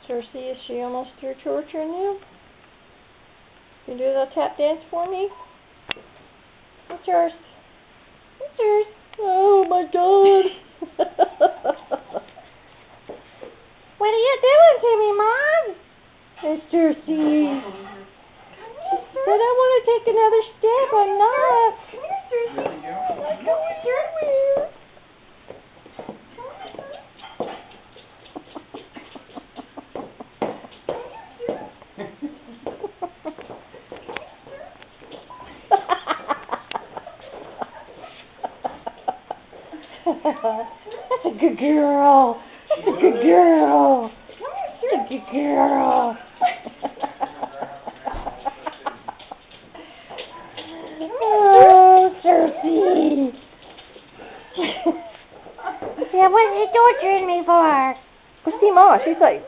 Cersei, is she almost through torturing you? Can you do the tap dance for me? Cersei. Cersei. Oh my God. What are you doing to me, Mom? It's Cersei. Said I want to take another step. I'm not. Come here, Cersei. Come here, Cersei. That's a good girl. That's a good girl. That's a good girl. Oh, Cersei. Yeah, what are you torturing me for? Well, see, Ma, she's like...